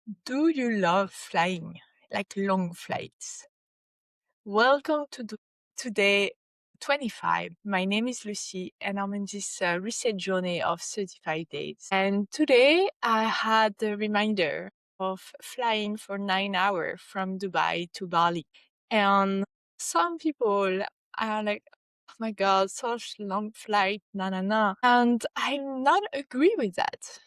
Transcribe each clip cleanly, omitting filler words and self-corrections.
Do you love flying, like long flights? Welcome to today 25. My name is Lucy and I'm in this reset journey of 35 days. And today I had a reminder of flying for 9 hours from Dubai to Bali. And some people are like, oh my God, such long flight, na na na. And I'm not agree with that.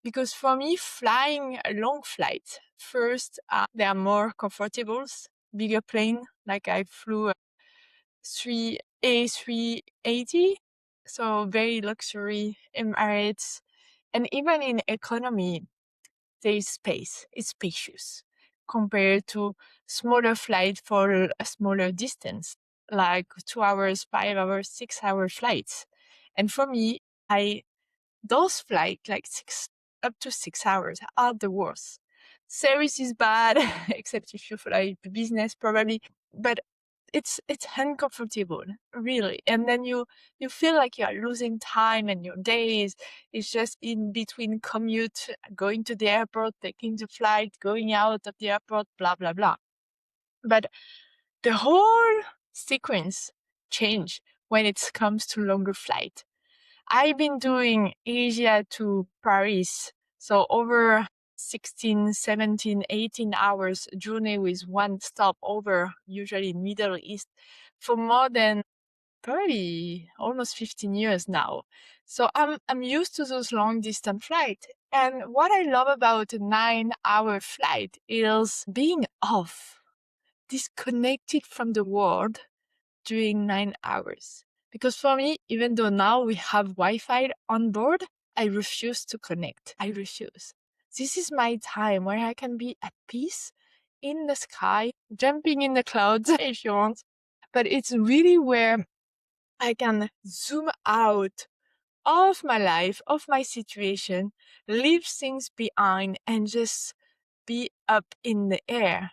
Because for me, flying a long flight, first, they are more comfortable, bigger plane. Like I flew a A380, so very luxury Emirates. And even in economy, there is space. It's spacious compared to smaller flight for a smaller distance, like 2 hours, 5 hours, 6 hour flights. And for me, I those flights, like up to 6 hours, are the worst. Service is bad, except if you fly business, probably, but it's uncomfortable, really. And then you feel like you are losing time, and your days is just in between commute, going to the airport, taking the flight, going out of the airport, blah blah blah. But the whole sequence change when it comes to longer flight. I've been doing Asia to Paris, so over 16, 17, 18 hours journey with one stop over, usually Middle East, for more than probably almost 15 years now. So I'm used to those long distance flights. And what I love about a 9 hour flight is being off, disconnected from the world during 9 hours. Because for me, even though now we have Wi-Fi on board, I refuse to connect. I refuse. This is my time where I can be at peace in the sky, jumping in the clouds if you want. But it's really where I can zoom out of my life, of my situation, leave things behind and just be up in the air.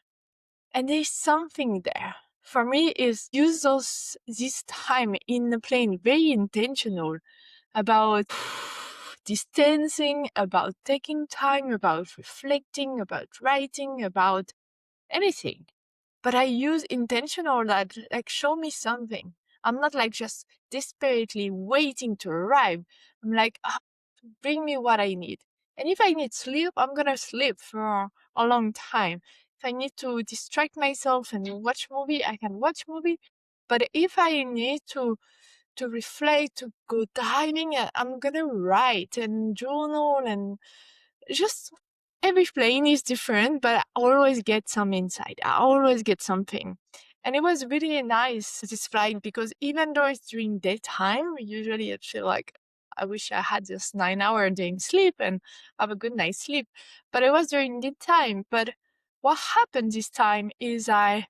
And there's something there. For me, is use this time in the plane very intentional about distancing, about taking time, about reflecting, about writing, about anything. But I use intentional that like show me something. I'm not like just desperately waiting to arrive. I'm like, bring me what I need. And if I need sleep, I'm gonna sleep for a long time. If I need to distract myself and watch movie, I can watch movie. But if I need to reflect, to go diving, I'm gonna write and journal and just every plane is different, but I always get some insight. I always get something. And it was really nice this flight because even though it's during daytime, usually I feel like I wish I had just 9 hour during sleep and have a good night's sleep. But it was during daytime. But what happened this time is I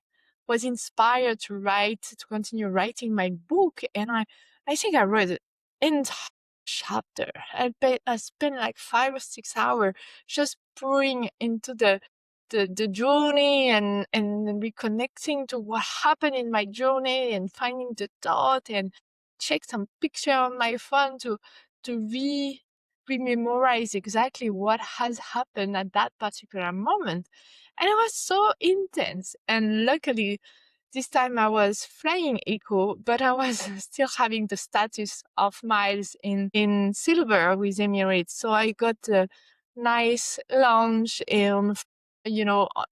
was inspired to write, to continue writing my book. And I think I read it entire chapter. I spent like 5 or 6 hours just pouring into the journey and reconnecting to what happened in my journey and finding the thought and check some picture on my phone to rememorize exactly what has happened at that particular moment. And it was so intense. And luckily, this time I was flying eco, but I was still having the status of miles in silver with Emirates. So I got a nice lounge in,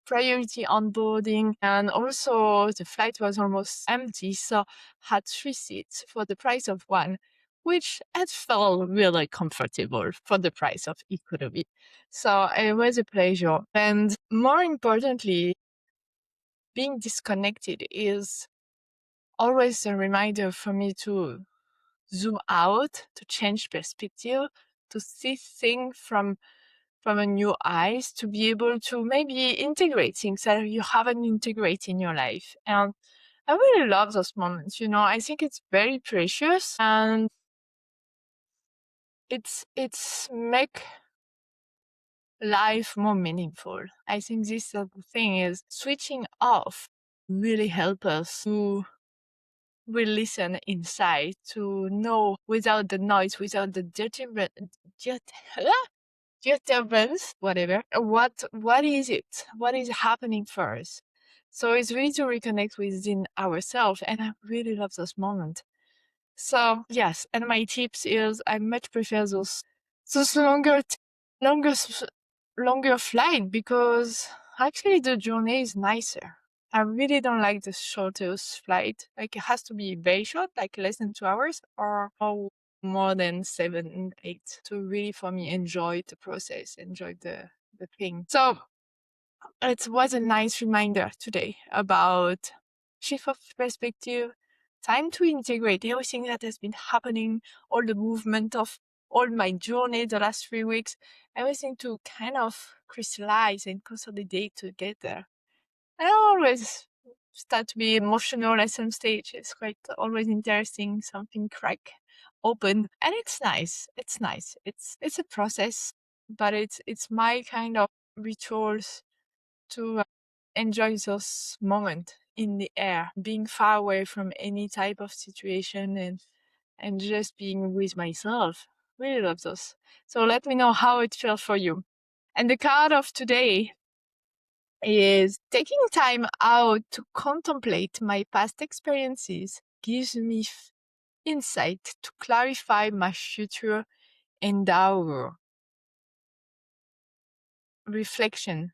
priority onboarding. And also the flight was almost empty. So had 3 seats for the price of one, which had felt really comfortable for the price of economy. So it was a pleasure. And more importantly, being disconnected is always a reminder for me to zoom out, to change perspective, to see things from a new eyes, to be able to maybe integrate things that you haven't integrated in your life. And I really love those moments, I think it's very precious and it's make life more meaningful. I think this thing is switching off really help us to we listen inside to know without the noise, without the disturbance, whatever. What is it? What is happening for us? So it's really to reconnect within ourselves, and I really love those moments. So yes, and my tips is I much prefer those longer longer flight because actually the journey is nicer. I really don't like the shortest flight. Like it has to be very short, like less than 2 hours, or more than 7, 8 to really for me enjoy the process, enjoy the thing. So it was a nice reminder today about shift of perspective, time to integrate everything that has been happening, all the movement of all my journey the last 3 weeks, everything to kind of crystallize and consolidate together. I always start to be emotional at some stage. It's quite always interesting, something crack open. And it's nice. It's nice. It's a process, but it's my kind of rituals to enjoy those moments in the air, being far away from any type of situation and just being with myself. Really love those. So let me know how it feels for you. And the card of today is taking time out to contemplate my past experiences gives me insight to clarify my future endeavor. Reflection.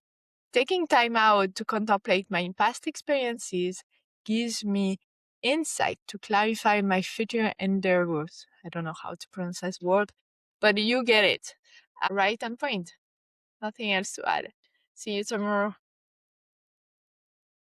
Taking time out to contemplate my past experiences gives me insight to clarify my future endeavors. I don't know how to pronounce this word, but you get it. Right on point. Nothing else to add. See you tomorrow.